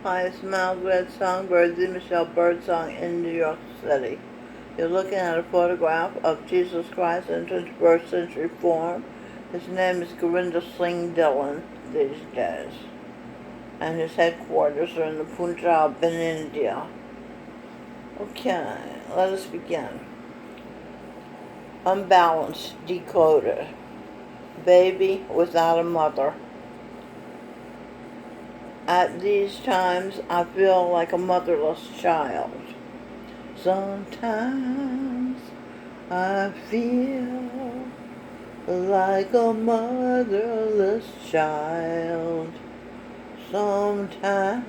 Hi, it's Motherless Songbird, the Michelle Birdsong in New York City. You're looking at a photograph of Jesus Christ in 21st century form. His name is Gurinder Singh Dillon these days, and his headquarters are in the Punjab in India. Okay, let us begin. Unbalanced, decoded. Baby without a mother. At these times, I feel like a motherless child. Sometimes I feel like a motherless child. Sometimes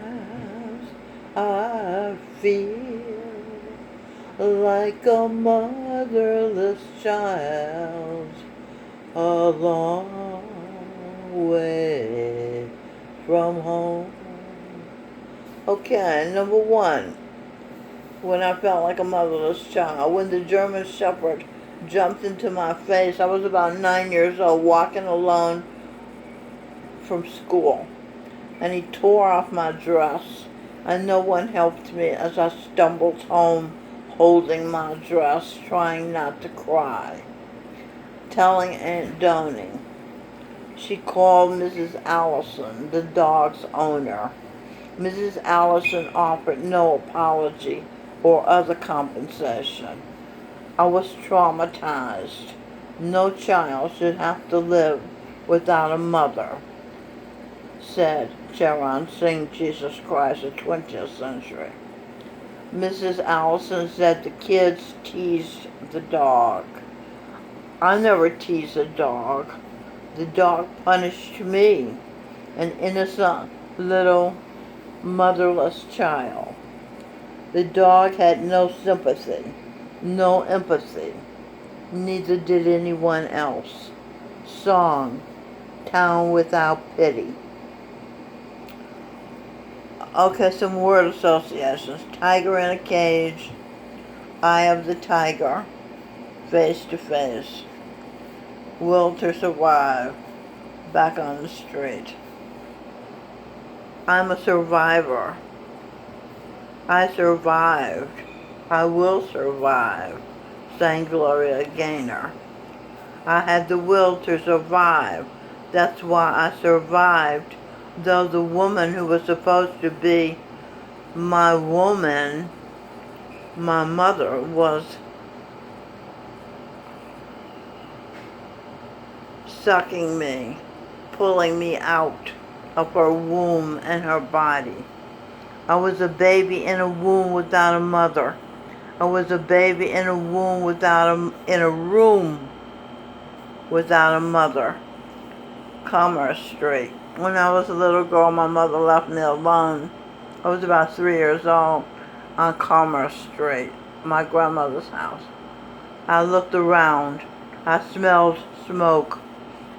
I feel like a motherless child. A long way from home. Okay, number one. When I felt like a motherless child. When the German Shepherd jumped into my face, I was about 9 years old, walking alone from school, and he tore off my dress, and no one helped me as I stumbled home holding my dress, trying not to cry, telling Aunt Donnie. She called Mrs. Allison, the dog's owner. Mrs. Allison offered no apology or other compensation. I was traumatized. No child should have to live without a mother, said Charan Singh, Jesus Christ, the 20th century. Mrs. Allison said the kids teased the dog. I never teased a dog. The dog punished me, an innocent little motherless child. The dog had no sympathy, no empathy. Neither did anyone else. Song, Town Without Pity. Okay, some word associations. Tiger in a cage, eye of the tiger, face to face. Will to survive, back on the street. I'm a survivor. I survived. I will survive, sang Gloria Gaynor. I had the will to survive. That's why I survived, though the woman who was supposed to be my woman, my mother, was sucking me, pulling me out of her womb and her body. I was a baby in a womb without a mother. I was a baby in a womb in a room without a mother. Commerce Street. When I was a little girl, my mother left me alone. I was about 3 years old on Commerce Street, my grandmother's house. I looked around. I smelled smoke.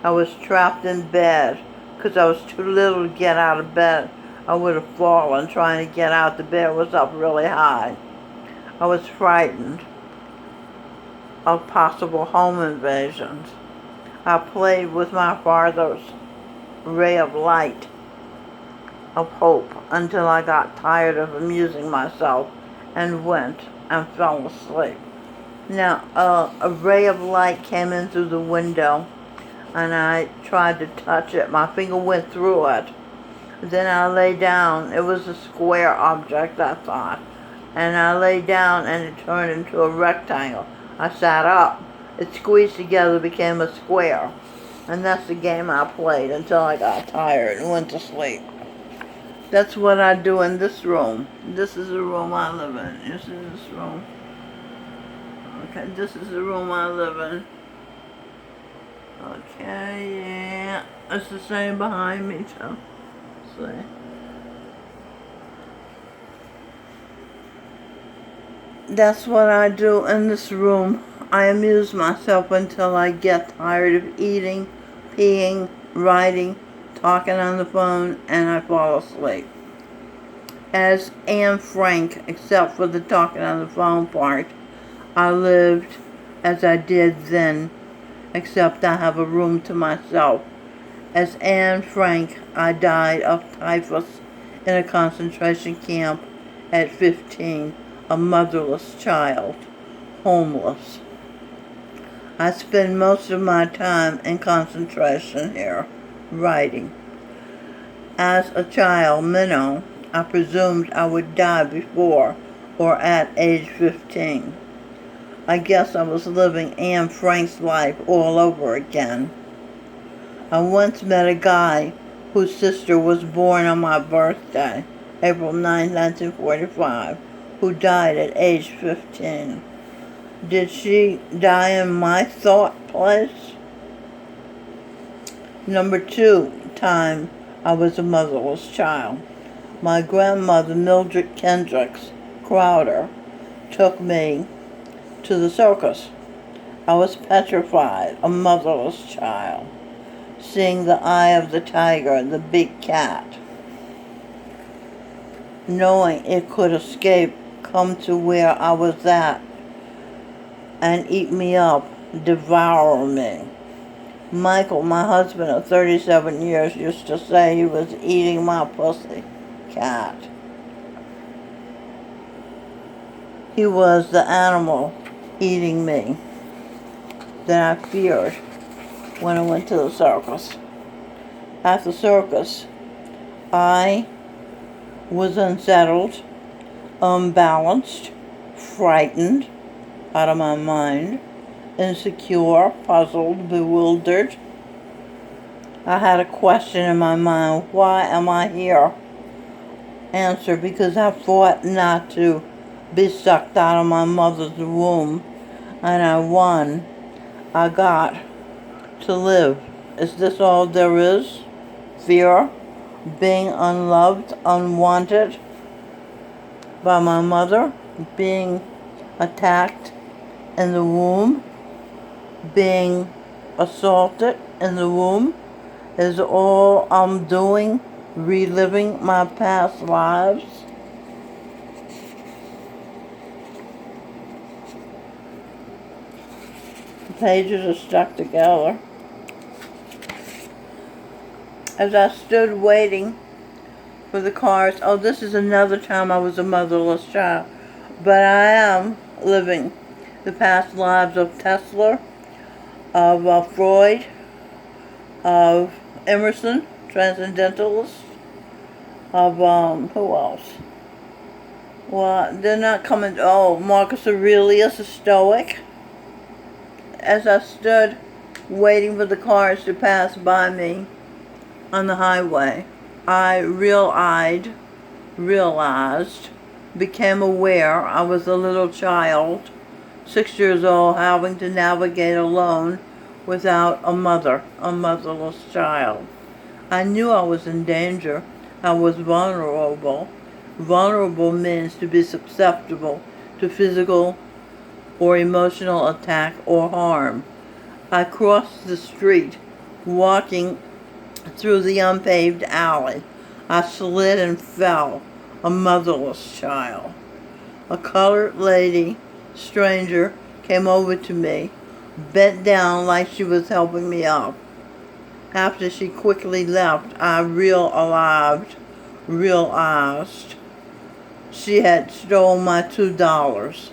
I was trapped in bed because I was too little to get out of bed. I would have fallen trying to get out. The bed was up really high. I was frightened of possible home invasions. I played with my father's ray of light, of hope, until I got tired of amusing myself and went and fell asleep. Now, a ray of light came in through the window, and I tried to touch it. My finger went through it. Then I lay down. It was a square object, I thought. And I lay down, and it turned into a rectangle. I sat up. It squeezed together, became a square. And that's the game I played until I got tired and went to sleep. That's what I do in this room. This is the room I live in. You see this room? Okay, this is the room I live in. Okay, yeah. It's the same behind me, too. See? That's what I do in this room. I amuse myself until I get tired of eating, peeing, writing, talking on the phone, and I fall asleep. As Anne Frank, except for the talking on the phone part, I lived as I did then, except I have a room to myself. As Anne Frank, I died of typhus in a concentration camp at 15, a motherless child, homeless. I spend most of my time in concentration here, writing. As a child minnow, I presumed I would die before or at age 15. I guess I was living Anne Frank's life all over again. I once met a guy whose sister was born on my birthday, April 9, 1945, who died at age 15. Did she die in my thought place? Number 2 time I was a motherless child. My grandmother, Mildred Kendricks Crowder, took me to the circus. I was petrified, a motherless child, seeing the eye of the tiger, the big cat, knowing it could escape, come to where I was at, and eat me up, devour me. Michael, my husband of 37 years, used to say he was eating my pussy cat. He was the animal eating me that I feared when I went to the circus. At the circus, I was unsettled, unbalanced, frightened, out of my mind, insecure, puzzled, bewildered. I had a question in my mind: why am I here? Answer: because I fought not to be sucked out of my mother's womb, and I won. I got to live. Is this all there is? Fear, being unloved, unwanted by my mother, being attacked in the womb, being assaulted in the womb, is all I'm doing, reliving my past lives? The pages are stuck together. As I stood waiting for the cars, oh, this is another time I was a motherless child, but I am living the past lives of Tesla, of Freud, of Emerson, transcendentalist, of, who else? Well, they're not coming, oh, Marcus Aurelius, a Stoic. As I stood waiting for the cars to pass by me on the highway, I realized, became aware I was a little child, 6 years old, having to navigate alone without a mother, a motherless child. I knew I was in danger. I was vulnerable. Vulnerable means to be susceptible to physical or emotional attack or harm. I crossed the street, walking through the unpaved alley. I slid and fell, a motherless child. A colored lady, stranger, came over to me, bent down like she was helping me up. After she quickly left, I realized she had stolen my $2.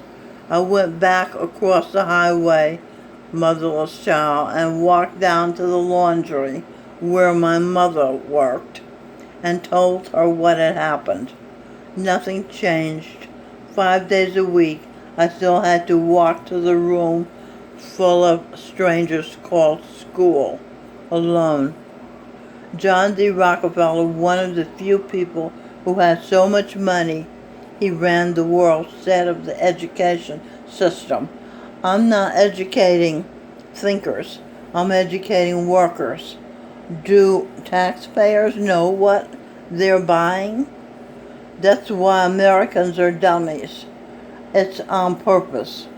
I went back across the highway, motherless child, and walked down to the laundry where my mother worked and told her what had happened. Nothing changed. 5 days a week, I still had to walk to the room full of strangers called school, alone. John D. Rockefeller, one of the few people who had so much money he ran the world, said of the education system, "I'm not educating thinkers, I'm educating workers." Do taxpayers know what they're buying? That's why Americans are dummies. It's on purpose.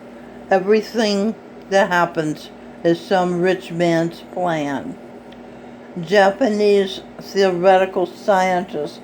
Everything that happens is some rich man's plan. Japanese theoretical scientists